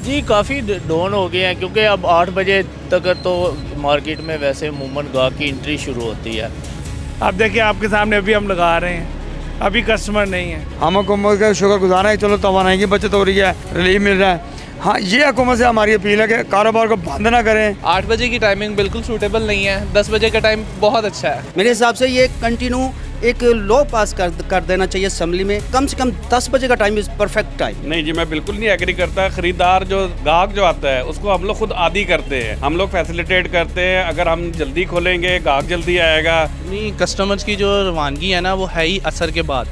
जी काफ़ी डाउन हो गए हैं, क्योंकि अब 8 बजे तक तो मार्केट में वैसे अमूमन गाहक की एंट्री शुरू होती है। अब देखिए आपके सामने अभी हम लगा रहे हैं, अभी कस्टमर नहीं है। हम हुकूमत का शुक्रगुजार हैं, चलो तवानाई की बचत हो रही है, रिलीफ मिल रहा है। हाँ, ये हुकूमत से हमारी अपील है कि कारोबार को बंद ना करें। 8 बजे की टाइमिंग बिल्कुल सूटेबल नहीं है, 10 बजे का टाइम बहुत अच्छा है। मेरे हिसाब से ये कंटिन्यू एक लॉ पास कर देना चाहिए असेंबली में। कम से कम 10 बजे का टाइम इज़ परफेक्ट टाइम। नहीं जी, मैं बिल्कुल नहीं एग्री करता। खरीदार जो गाहक जो आता है उसको हम लोग खुद आदी करते हैं, हम लोग फैसिलिटेट करते हैं। अगर हम जल्दी खोलेंगे गाहक जल्दी आएगा। नहीं, कस्टमर्स की जो रवानगी है ना वो है ही असर के बाद,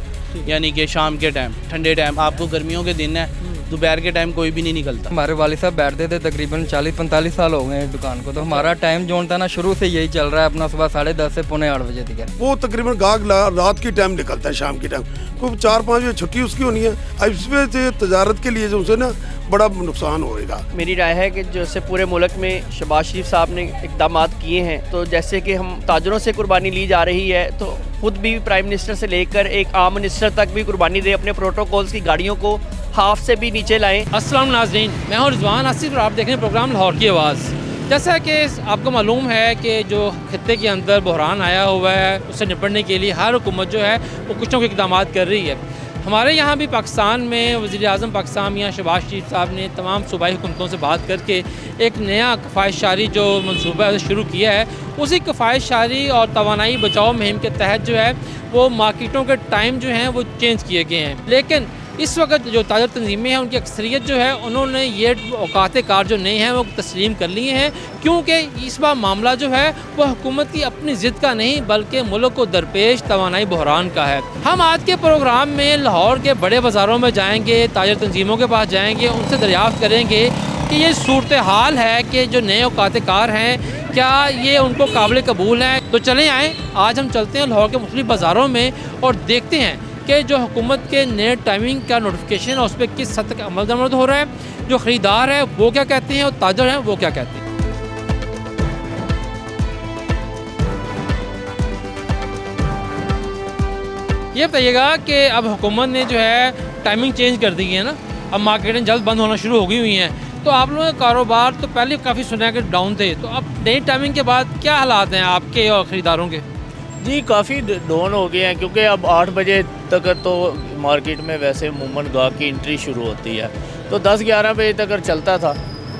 यानी कि शाम के टाइम, ठंडे टाइम। आपको गर्मियों के दिन है, दोपहर के टाइम कोई भी नहीं निकलता। हमारे वालिद साहब बैठते थे तकरीबन 40-45 साल हो गए हैं दुकान को, तो हमारा टाइम जो था ना शुरू से यही चल रहा है अपना, सुबह 10:30 से 8:45 बजे तक है। वो तकरीबन गाहक रात की टाइम निकलता है, शाम की टाइम कोई 4-5 बजे छुट्टी उसकी होनी है। अब इसमें तजारत के लिए जो उसे ना बड़ा नुकसान होएगा। मेरी राय है कि जैसे पूरे मुल्क में शहबाज शरीफ साहब ने इक़दाम किए हैं, तो जैसे कि हम ताजरों से कुर्बानी ली जा रही है, तो खुद भी प्राइम मिनिस्टर से लेकर एक आम मिनिस्टर तक भी कुर्बानी दे, अपने प्रोटोकॉल्स की गाड़ियों को हाफ से भी नीचे लाएं। अस्सलाम नाज़रीन, मैं हूं रिजवान आसिफ और आप देख रहे हैं प्रोग्राम लाहौर की आवाज़। जैसा कि आपको मालूम है कि जो खित्ते के अंदर बहरान आया हुआ है उससे निपटने के लिए हर हुकूमत जो है वो कुछ न कुछ इक़दाम कर रही है। हमारे यहाँ भी पाकिस्तान में वज़ीर-ए-आज़म पाकिस्तान मियां शहबाज शरीफ साहब ने तमाम सूबाई हुकूमतों से बात करके एक नया कफ़ायशारी जो मनसूबा है शुरू किया है। उसी कफ़ायशारी और तवानाई बचाओ मुहिम के तहत जो है वो मार्केटों के टाइम जो हैं वो चेंज किए गए हैं। लेकिन इस वक्त जो ताजर तंजीमें हैं उनकी अक्सरियत जो है उन्होंने ये औकात कार जो नहीं हैं वो तस्लीम कर लिए हैं, क्योंकि इस बार मामला जो है वो हुकूमत की अपनी ज़िद का नहीं बल्कि मुल्क को दरपेश तवानाई बहरान का है। हम आज के प्रोग्राम में लाहौर के बड़े बाज़ारों में जाएंगे, ताजर तंजीमों के पास जाएंगे, उनसे दरियाफ़्त करेंगे कि ये सूरत हाल है कि जो नए औकात कार हैं क्या ये उनको काबिल कबूल है। तो चलें आएँ, आज हम चलते हैं लाहौर के मुख्तलिफ बाज़ारों में और देखते हैं कि जो हुकूमत के नए टाइमिंग का नोटिफिकेशन है उस पर किस हद तक अमल दरामद हो रहा है, जो ख़रीदार है वो क्या कहते हैं और ताजर हैं वो क्या कहते हैं। ये बताइएगा कि अब हुकूमत ने जो है टाइमिंग चेंज कर दी है ना, अब मार्केटें जल्द बंद होना शुरू हो गई हुई हैं, तो आप लोगों के कारोबार तो पहले काफ़ी सुना कि डाउन थे, तो अब नई टाइमिंग के बाद क्या हालात हैं आपके और ख़रीदारों के? जी काफ़ी डाउन हो गए हैं, क्योंकि अब 8 बजे तक तो मार्केट में वैसे अमूमन गाहक की एंट्री शुरू होती है, तो 10-11 बजे तक चलता था।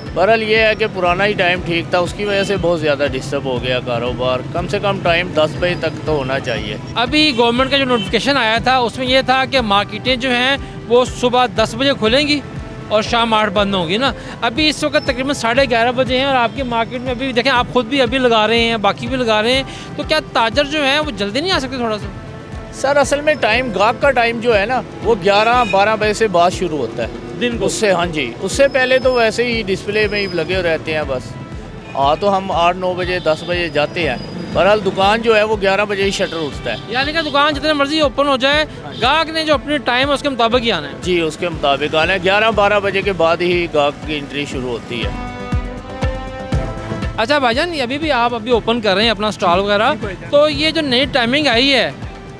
बहरहाल ये है कि पुराना ही टाइम ठीक था, उसकी वजह से बहुत ज़्यादा डिस्टर्ब हो गया कारोबार। कम से कम टाइम 10 बजे तक तो होना चाहिए। अभी गवर्नमेंट का जो नोटिफिकेशन आया था उसमें यह था कि मार्केटें जो हैं वो सुबह 10 बजे खुलेंगी और शाम 8 बंद होंगी ना। अभी इस वक्त तकरीबन 11:30 बजे हैं और आपकी मार्केट में अभी देखें, आप खुद भी अभी लगा रहे हैं, बाकी भी लगा रहे हैं, तो क्या ताजर जो है वो जल्दी नहीं आ सकते थोड़ा सा? सर असल में टाइम गाहक का टाइम जो है ना वो 11-12 बजे से बाद शुरू होता है दिन को। उससे हाँ जी, उससे पहले तो वैसे ही डिस्प्ले में ही लगे रहते हैं बस। तो हम 8-9 बजे 10 बजे जाते हैं। बहरहाल दुकान जो है वो 11 बजे ही शटर उठता है। यानी कि दुकान जितने मर्जी ओपन हो जाए, गाहक ने जो अपनी टाइम है उसके मुताबिक ही आना है। जी उसके मुताबिक आना है। 11-12 बजे के बाद ही गाहक की एंट्री शुरू होती है। अच्छा भाईजान, अभी भी आप अभी ओपन कर रहे हैं अपना स्टॉल वगैरह, तो ये जो नई टाइमिंग आई है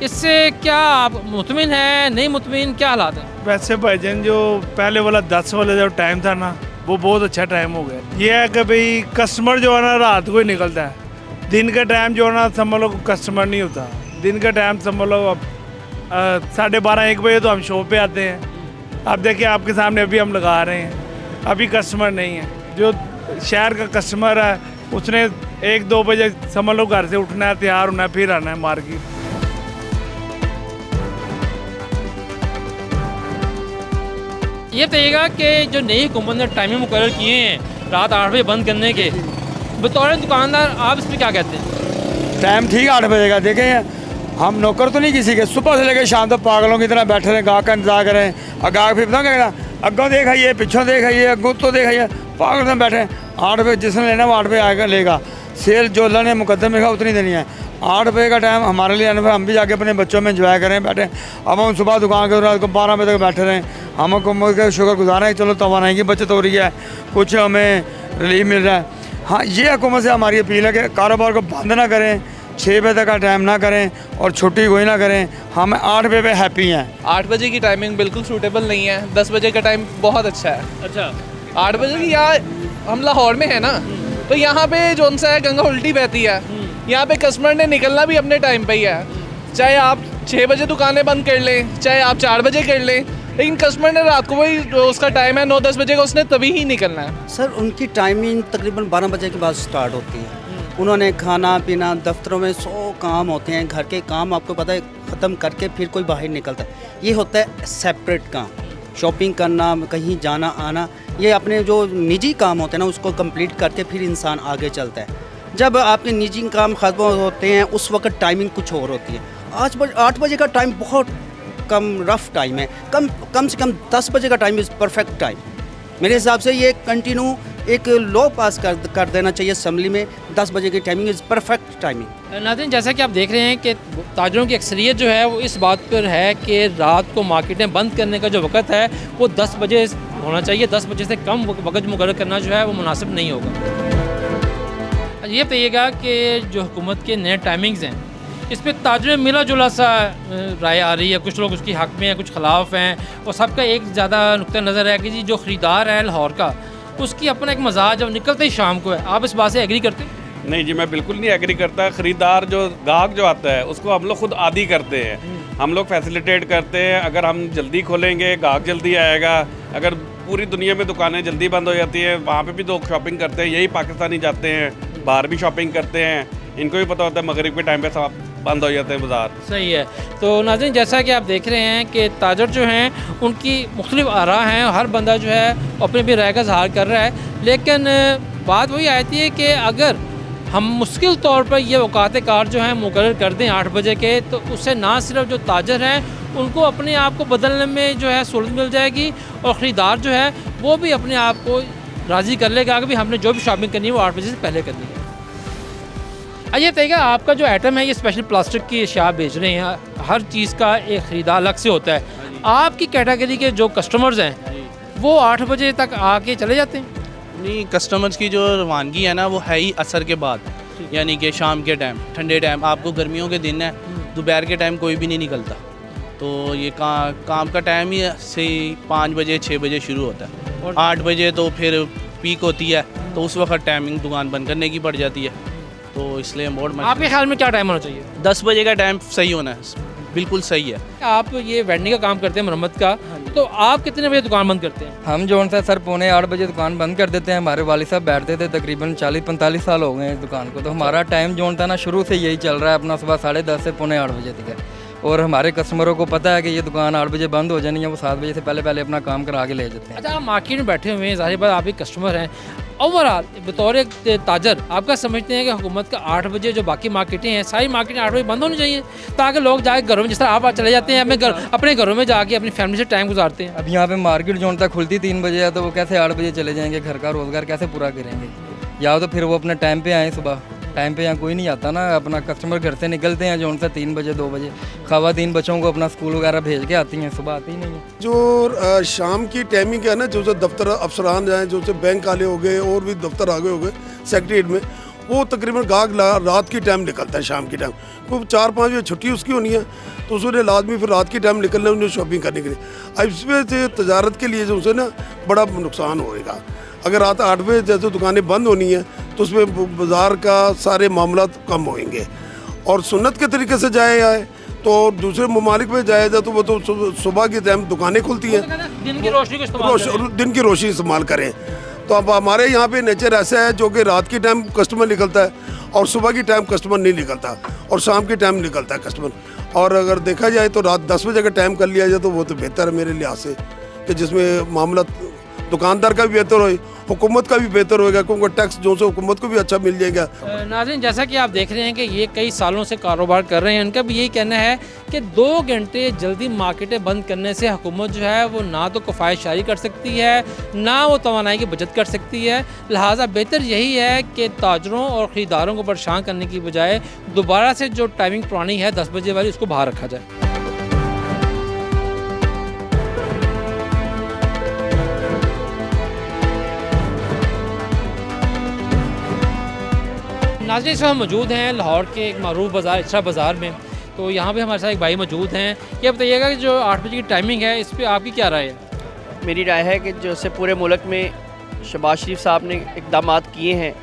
इससे क्या आप मुतमिन हैं, नहीं मुतमिन, क्या हालात हैं? वैसे भाईजान जो पहले वाला 10 वाला जो टाइम था ना वो बहुत अच्छा टाइम हो गया। ये है कि भाई कस्टमर जो है ना रात को ही निकलता है, दिन का टाइम जो है ना समझ लो कस्टमर नहीं होता। दिन का टाइम समझ लो अब 12:30-1 बजे तो हम शॉप पे आते हैं। अब देखिए आपके सामने अभी हम लगा रहे हैं, अभी कस्टमर नहीं है। जो शहर का कस्टमर है उसने 1-2 बजे समझ लो घर से उठना है, तैयार होना है, फिर आना है मार्केट। ये बताइएगा कि जो नई हुकूमत ने टाइमिंग मुकर्रर किए हैं रात 8 बजे बंद करने के, बतौर दुकानदार आप इस पर क्या कहते हैं? टाइम ठीक 8 बजे का। देखें हम नौकर तो नहीं किसी के, सुबह से लेकर शाम तक पागलों की तरह बैठे रहें, गाहक का इंतजार करें। और गाहक फिर बताओ क्या अगों देखाइए, पिछों देखाइए, अगों तो देखाइए, पागल में बैठे। 8 बजे जिसने लेना वो 8 बजे आएगा लेगा। सेल जो अल्लाह ने मुकद्दर में लिखा उतनी देनी है। 8 बजे का टाइम हमारे लिए अनुभव, हम भी जाके अपने बच्चों में इंजॉय करें बैठे। अब हम सुबह दुकान के रात को 12 बजे तक बैठे रहें। हम हुकूमत का शुक्रगुजार हैं, चलो तवानाई की बचत हो रही है, कुछ हमें रिलीफ मिल रहा है। हाँ, ये हुकूमत से हमारी अपील है कि कारोबार को बंद ना करें, 6 बजे तक का टाइम ना करें और छुट्टी कोई ना करें। हम 8 बजे पे हैप्पी हैं। 8 बजे की टाइमिंग बिल्कुल सूटेबल नहीं है, 10 बजे का टाइम बहुत अच्छा है। अच्छा, 8 बजे की यहाँ हम लाहौर में है ना, तो यहाँ पे जो सा है गंगा उल्टी बहती है। यहाँ पे कस्टमर ने निकलना भी अपने टाइम पे ही है, चाहे आप 6 बजे दुकानें बंद कर लें, चाहे आप 4 बजे कर लें, लेकिन कस्टमर ने रात को वही जो उसका टाइम है 9-10 बजे का, उसने तभी ही निकलना है। सर उनकी टाइमिंग तकरीबन 12 बजे के बाद स्टार्ट होती है। उन्होंने खाना पीना, दफ्तरों में 100 काम होते हैं, घर के काम आपको पता है ख़त्म करके फिर कोई बाहर निकलता है। ये होता है सेपरेट काम, शॉपिंग करना, कहीं जाना आना, ये अपने जो निजी काम होते हैं ना उसको कंप्लीट करके फिर इंसान आगे चलता है। जब आपके निजी काम ख़त्म होते हैं उस वक्त टाइमिंग कुछ और होती है। 8 बजे का टाइम बहुत कम रफ़ टाइम है, कम से कम 10 बजे का टाइम इज़ परफेक्ट टाइम। मेरे हिसाब से ये कंटिन्यू एक लॉ पास कर देना चाहिए असम्बली में, 10 बजे की टाइमिंग इज़ परफेक्ट टाइमिंग। नाज़रीन, जैसा कि आप देख रहे हैं कि ताजरों की अक्सरियत जो है वो इस बात पर है कि रात को मार्केटें बंद करने का जो वक़्त है वो 10 बजे होना चाहिए। 10 बजे से कम वक़्त मुकर्रर करना जो है वो मुनासिब नहीं होगा। ये बताइएगा कि जो हुकूमत के नए टाइमिंग्स हैं इस पर ताजरों में मिला जुला सा राय आ रही है। कुछ लोग उसकी हक़ में हैं, कुछ ख़िलाफ़ हैं, और सबका एक ज़्यादा नुक्ता नज़र है कि जी जो ख़रीदार है लाहौर का, उसकी अपना एक मजाज जब निकलते ही शाम को है। आप इस बात से एग्री करते हैं? नहीं जी, मैं बिल्कुल नहीं एग्री करता। ख़रीदार जो गाहक जो आता है उसको हम लोग खुद आदी करते हैं, हम लोग फैसिलिटेट करते हैं। अगर हम जल्दी खोलेंगे गाहक जल्दी आएगा। अगर पूरी दुनिया में दुकानें जल्दी बंद हो जाती हैं, वहाँ पे भी लोग शॉपिंग करते हैं। यही पाकिस्तानी जाते हैं, बाहर भी शॉपिंग करते हैं। इनको भी पता होता है मगरिब के टाइम पे सब बंद हो जाते हैं बाज़ार। सही है। तो नाज़रीन, जैसा कि आप देख रहे हैं कि ताजर जो हैं उनकी मुख्तलिफ आरा हैं, हर बंदा जो है अपनी अपनी राय का इज़हार कर रहा है। लेकिन बात वही आती है कि अगर हम मुश्किल तौर पर ये औकात कार जो हैं मुकर्रर कर दें 8 बजे के, तो उससे ना सिर्फ जो ताजर हैं उनको अपने आप को बदलने में जो है सहूलत मिल जाएगी, और ख़रीदार जो है वो भी अपने आप को राज़ी कर लेगा कि भाई हमने जो भी शॉपिंग करनी है वो 8 बजे से पहले करनी है। आइए बताइएगा, आपका जो आइटम है ये स्पेशल प्लास्टिक की अशिया बेच रहे हैं, हर चीज़ का एक ख़रीदार अलग से होता है। आपकी कैटेगरी के जो कस्टमर्स हैं वो 8 बजे तक आके चले जाते हैं? नहीं, कस्टमर्स की जो रवानगी है ना वो है ही असर के बाद, यानी कि शाम के टाइम, ठंडे टाइम। आपको गर्मियों के दिन है, दोपहर के टाइम कोई भी नहीं निकलता, तो ये काम का टाइम ही से 5 बजे 6 बजे शुरू होता है, और 8 बजे तो फिर पीक होती है, तो उस वक्त टाइमिंग दुकान बंद करने की पड़ जाती है। तो इसलिए मोड में आपके ख्याल में क्या टाइम होना चाहिए? 10 बजे का टाइम सही होना है, बिल्कुल सही है। आप ये वेंडिंग का काम करते हैं, मरम्मत का, तो आप कितने बजे दुकान बंद करते हैं? हम जो है सर 7:45 बजे दुकान बंद कर देते हैं। हमारे वालिद साहब बैठते थे, तकरीबन 40-45 साल हो गए हैं इस दुकान को। तो हमारा टाइम जो था ना शुरू से यही चल रहा है अपना, सुबह 10:30 से 8:45 बजे तक है। और हमारे कस्टमरों को पता है कि ये दुकान 8 बजे बंद हो जानी है, वो 7 बजे से पहले अपना काम करा के ले जाते हैं। अच्छा, आप मार्केट में बैठे हुए हैं, ज़ाहिर बात आप भी कस्टमर हैं। ओवरऑल बतौर एक ताजर आपका समझते हैं कि हुकूमत का 8 बजे जो बाकी मार्केटें हैं सारी मार्केटें 8 बजे बंद होनी चाहिए, ताकि लोग जाके घरों में, जिस तरह आप चले जाते हैं अपने घरों में जाके अपनी फैमिली से टाइम गुजारते हैं। अब यहाँ पे मार्केट जो तक खुलती 3 बजे है, तो वो कैसे 8 बजे चले जाएंगे? घर का रोज़गार कैसे पूरा करेंगे? या तो फिर वो अपने टाइम पे आएँ, सुबह टाइम पे यहाँ कोई नहीं आता ना। अपना कस्टमर घर से निकलते हैं जो उनसे 3 बजे 2 बजे, ख़वातीन बच्चों को अपना स्कूल वगैरह भेज के आती हैं, सुबह आती ही नहीं है। जो शाम की टाइमिंग है ना, जो से दफ्तर अफसरान जाएँ, जो से बैंक वाले हो गए और भी दफ्तर आगे हो गए सेक्रेटरीट में, वो तकरीबन गाहक रात की टाइम निकलता है, शाम की टाइम। क्योंकि 4-5 बजे छुट्टी उसकी होनी है, तो उसने लाजमी फिर रात की टाइम निकलना है उन्हें शॉपिंग करने के लिए। अब इसमें से तजारत के लिए जो उसे ना बड़ा नुकसान होएगा। अगर रात 8 बजे जैसे दुकानें बंद होनी है तो उसमें बाज़ार का सारे मामला कम होंगे। और सुन्नत के तरीके से जाए आए तो दूसरे ममालिक में जाया जाए तो वो तो सुबह की टाइम दुकानें खुलती हैं, दिन की रोशनी को इस्तेमाल करें। तो अब हमारे यहाँ पे नेचर ऐसा है जो कि रात की टाइम कस्टमर निकलता है और सुबह की टाइम कस्टमर नहीं निकलता, और शाम की टाइम निकलता है कस्टमर। और अगर देखा जाए तो रात 10 बजे का टाइम कर लिया जाए तो वो तो बेहतर है मेरे लिहाज से, कि जिसमें मामला दुकानदार का भी बेहतर हो, हुकूमत का भी बेहतर होएगा, क्योंकि टैक्स जो से हुकूमत को भी अच्छा मिल जाएगा। नाज़रीन, जैसा कि आप देख रहे हैं कि ये कई सालों से कारोबार कर रहे हैं, इनका भी यही कहना है कि 2 घंटे जल्दी मार्केटें बंद करने से हुकूमत जो है वो ना तो किफ़ायत जारी कर सकती है, ना वो तवानाई की बचत कर सकती है। लिहाजा बेहतर यही है कि ताजरों और ख़रीदारों को परेशान करने की बजाय दोबारा से जो टाइमिंग पुरानी है 10 बजे वाली, उसको बाहर रखा जाए। नाज़रीन, हम मौजूद हैं लाहौर के एक मारूफ बाज़ार इचरा बाज़ार में। तो यहाँ पे हमारे साथ एक भाई मौजूद हैं। ये बताइएगा कि जो 8 बजे की टाइमिंग है इस पर आपकी क्या राय है? मेरी राय है कि जैसे पूरे मुल्क में शहबाज शरीफ साहब ने इकदाम किए हैं,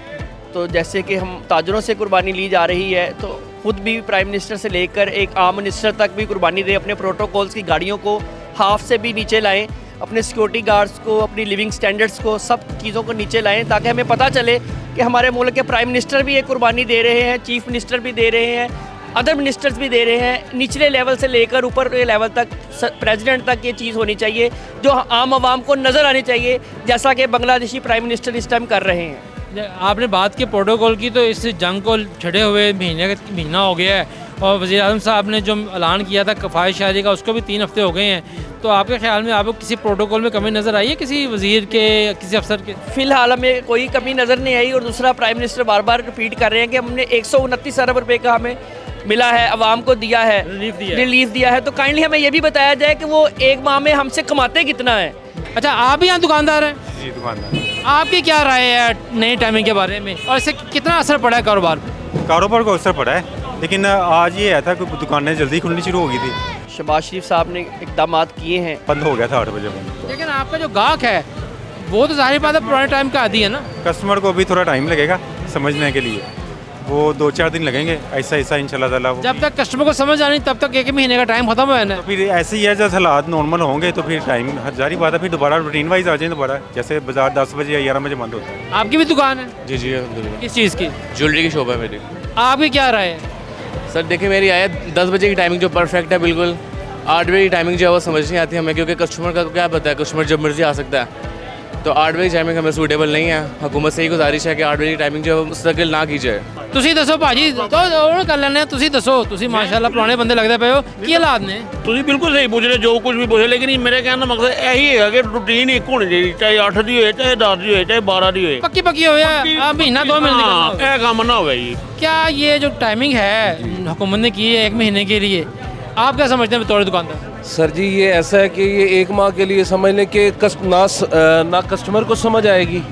तो जैसे कि हम ताजरों से कुर्बानी ली जा रही है, तो खुद भी प्राइम मिनिस्टर से लेकर एक आम मिनिस्टर तक भी कुर्बानी दे, अपने प्रोटोकॉल्स की गाड़ियों को हाफ से भी नीचे लाएं, अपने सिक्योरिटी गार्ड्स को, अपनी लिविंग स्टैंडर्ड्स को, सब चीज़ों को नीचे लाएं, ताकि हमें पता चले कि हमारे मुल्क के प्राइम मिनिस्टर भी एक कुर्बानी दे रहे हैं, चीफ मिनिस्टर भी दे रहे हैं, अदर मिनिस्टर्स भी दे रहे हैं। निचले लेवल से लेकर ऊपर के लेवल तक, प्रेसिडेंट तक ये चीज़ होनी चाहिए जो आम आवाम को नज़र आनी चाहिए, जैसा कि बांग्लादेशी प्राइम मिनिस्टर इस टाइम कर रहे हैं। आपने बात की प्रोटोकॉल की, तो इस जंग को छड़े हुए महीना हो गया है, और वज़ीर आज़म साहब ने जो ऐलान किया था कफ़ायत शायरी का, उसको भी 3 हफ्ते हो गए हैं। तो आपके ख्याल में आपको किसी प्रोटोकॉल में कमी नज़र आई है, किसी वज़ीर के, किसी अफसर के? फ़िलहाल हमें कोई कमी नज़र नहीं आई, और दूसरा प्राइम मिनिस्टर बार बार रिपीट कर रहे हैं कि हमने 129 अरब रुपये का हमें मिला है, आवाम को दिया है, रिलीफ दिया है। तो काइंडली हमें ये भी बताया जाए कि वो एक माह में हमसे कमाते कितना है। अच्छा, आप भी यहाँ दुकानदार हैं? जी, दुकानदार। आपकी क्या राय है नई टाइमिंग के बारे में, और इससे कितना असर पड़ा है कारोबार पर? कारोबार को असर पड़ा है, लेकिन आज ये आया था कि दुकानें जल्दी खुलनी शुरू हो गई थी। शहबाज शरीफ साहब ने इकदाम किए हैं, बंद हो गया था 8 बजे बंद। लेकिन आपका जो गाहक है वो तो जाहिर बात है पुराने टाइम का आदी है ना। कस्टमर को भी थोड़ा टाइम लगेगा समझने के लिए, वो 2-4 दिन लगेंगे, ऐसा ऐसा इंशाल्लाह ताला। जब तक कस्टमर को समझ आनी तब तक 1 महीने का टाइम खत्म है ना। तो फिर ऐसे ही है, जब हालात नॉर्मल होंगे तो फिर टाइम जारी बात है, फिर दोबारा रूटीन वाइज आ जाए दोबारा, जैसे बाजार 10 बजे या 11 बजे बंद होता है। आपकी भी दुकान है? जी जी अल्हम्दुलिल्लाह। किस चीज़ की? ज्वेलरी की शॉप है मेरी। आपकी क्या राय है? सर देखिए, मेरी आया 10 बजे की टाइमिंग जो परफेक्ट है बिल्कुल। 8 बजे की टाइमिंग जो है वो समझ नहीं आती हमें, क्योंकि कस्टमर का क्या पता है, कस्टमर जब मर्जी आ सकता है, तो 8 बजे की टाइमिंग हमें सूटेबल नहीं है। हुकूमत से ही गुजारिश है कि 8 बजे की टाइमिंग जो है मुस्तकिल ना की जाए। ਤੁਸੀਂ ਦੱਸੋ ਭਾਜੀ, तो कर ਲੈਣੇ ਤੁਸੀਂ ਦੱਸੋ, ਤੁਸੀਂ ਮਾਸ਼ਾਅੱਲਾ ਪੁਰਾਣੇ ਬੰਦੇ ਲੱਗਦੇ ਪਏ ਹੋ, ਕੀ ਹਾਲਾਤ ਨੇ? ਤੁਸੀਂ ਬਿਲਕੁਲ ਸਹੀ ਪੁੱਛ ਰਹੇ, ਜੋ ਕੁਝ ਵੀ ਪੁੱਛ ਰਹੇ, ਲੇਕਿਨ ਮੇਰੇ ਕਹਿਣ ਦਾ ਮਕਸਦ ਇਹੀ ਹੈਗਾ ਕਿ ਰੂਟੀਨ ਇੱਕ ਹੋਣੀ ਚਾਹੀਦੀ, ਚਾਹੇ 8 ਦੀ ਹੋਏ, ਚਾਹੇ 10 ਦੀ ਹੋਏ, ਚਾਹੇ 12 ਦੀ ਹੋਏ। पक्की होया महीना 2 महीने ਇਹ ਕੰਮ ਨਾ ਹੋਵੇ ਜੀ। क्या ये जो टाइमिंग है हुकूमत ने की है 1 महीने के लिए, आप क्या समझते हैं बतौर दुकानदार? सर जी, ये ऐसा है कि ये 1 माह के लिए समझ लें कि ना कस्टमर को समझ आएगी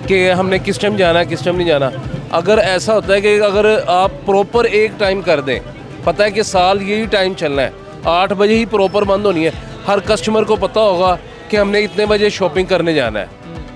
कि हमने किस टाइम जाना है, किस टाइम नहीं जाना। अगर ऐसा होता है कि अगर आप प्रॉपर एक टाइम कर दें, पता है कि साल यही टाइम चलना है, 8 बजे ही प्रॉपर बंद होनी है, हर कस्टमर को पता होगा कि हमने इतने बजे शॉपिंग करने जाना है,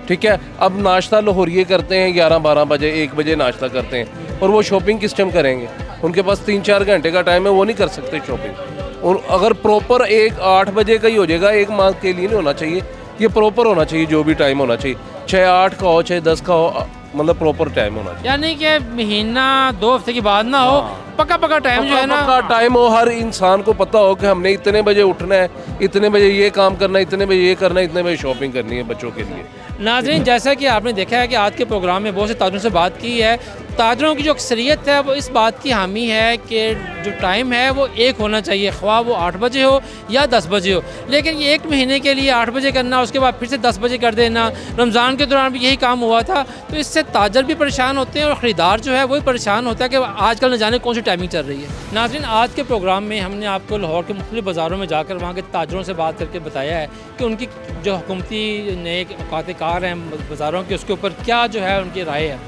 ठीक है। अब नाश्ता लाहौरिये करते हैं 11-12 बजे, 1 बजे नाश्ता करते हैं, और वो शॉपिंग किस टाइम करेंगे? उनके पास 3-4 घंटे का टाइम है, वो नहीं कर सकते शॉपिंग। और अगर प्रॉपर 8 बजे का ही हो जाएगा, 1 माह के लिए नहीं होना चाहिए, ये प्रॉपर होना चाहिए, जो भी टाइम होना चाहिए, चाहे 8 का हो चाहे 10 का हो, मतलब प्रॉपर टाइम होना चाहिए। यानी कि महीना 2 हफ्ते की बाद ना हो, पक्का टाइम जो है ना, पक्का टाइम हो, हर इंसान को पता हो कि हमने इतने बजे उठना है, इतने बजे ये काम करना है, इतने बजे ये करना है, इतने बजे शॉपिंग करनी है बच्चों के लिए। नाज़रीन, जैसा कि आपने देखा है कि आज के प्रोग्राम में बहुत से ताजरों से बात की है, ताजरों की जो अक्सरियत है वो इस बात की हामी है कि जो टाइम है वो एक होना चाहिए, ख्वाह वो 8 बजे हो या 10 बजे हो। लेकिन ये 1 महीने के लिए 8 बजे करना, उसके बाद फिर से 10 बजे कर देना, रमज़ान के दौरान भी यही काम हुआ था, तो इससे ताजर भी परेशान होते हैं और ख़रीदार जो है वही परेशान होता है कि आजकल न जाने कौन सी टाइमिंग चल रही है। नाज़रीन, आज के प्रोग्राम में हमने आपको लाहौर के मुख्तलिफ बाज़ारों में जाकर वहाँ के ताजरों से बात करके बताया है कि उनकी जो हुकूमती नए औकात-ए-कार हैं बाज़ारों के, उसके ऊपर क्या जो है उनकी राय है।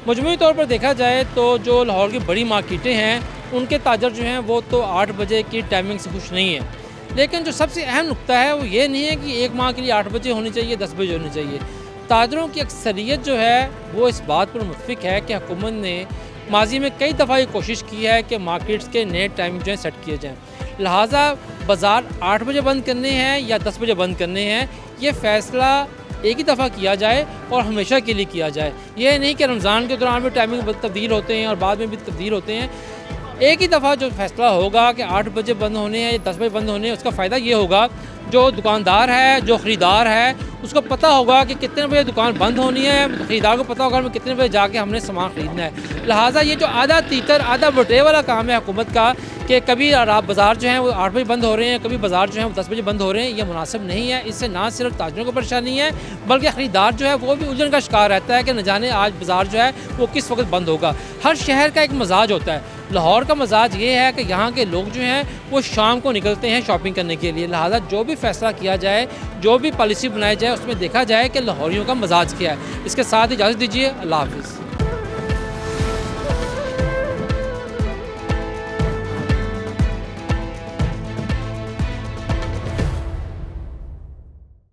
मजमूई तौर पर देखा जाए तो जो लाहौर की बड़ी मार्केटें हैं, उनके ताजर जो हैं वो तो 8 बजे की टाइमिंग से खुश नहीं है। लेकिन जो सबसे अहम नुक्ता है वो ये नहीं है कि 1 माह के लिए 8 बजे होनी चाहिए, 10 बजे होनी चाहिए। ताजरों की अक्सरियत जो है वो इस बात पर मुतफिक है कि हुकूमत ने माजी में कई दफ़ा ये कोशिश की है कि मार्केट्स के नए टाइम जो है सेट किए जाएँ, लिहाजा बाज़ार 8 बजे बंद करने हैं या 10 बजे बंद करने हैं, ये फ़ैसला एक ही दफ़ा किया जाए और हमेशा के लिए किया जाए। ये नहीं कि रमज़ान के दौरान भी टाइमिंग तब्दील होते हैं और बाद में भी तब्दील होते हैं। एक ही दफ़ा जो फ़ैसला होगा कि 8 बजे बंद होने हैं या 10 बजे बंद होने हैं, उसका फ़ायदा ये होगा, जो दुकानदार है, जो ख़रीदार है, उसको पता होगा कि कितने बजे दुकान बंद होनी है, ख़रीदार को पता होगा कि कितने बजे जाके हमने सामान ख़रीदना है। लिहाजा ये जो आधा तीतर आधा बटे वाला काम है हुकूमत का कि कभी बाज़ार जो है वो 8 बजे बंद हो रहे हैं, कभी बाज़ार जो है वो 10 बजे बंद हो रहे हैं, ये मुनासिब नहीं है। इससे ना सिर्फ ताजरों को परेशानी है बल्कि ख़रीदार जो है वो भी उलझन का शिकार रहता है कि न जाने आज बाज़ार जो है वो किस वक्त बंद होगा। हर शहर का एक मजाज होता है, लाहौर का मजाज ये है कि यहाँ के लोग जो हैं वो शाम को निकलते हैं शॉपिंग करने के लिए। लिहाजा जो भी फ़ैसला किया जाए, जो भी पॉलिसी बनाई जाए, उसमें देखा जाए कि लाहौरियों का मजाज क्या है। इसके साथ इजाज़त दीजिए, अल्लाह हाफ़िज़।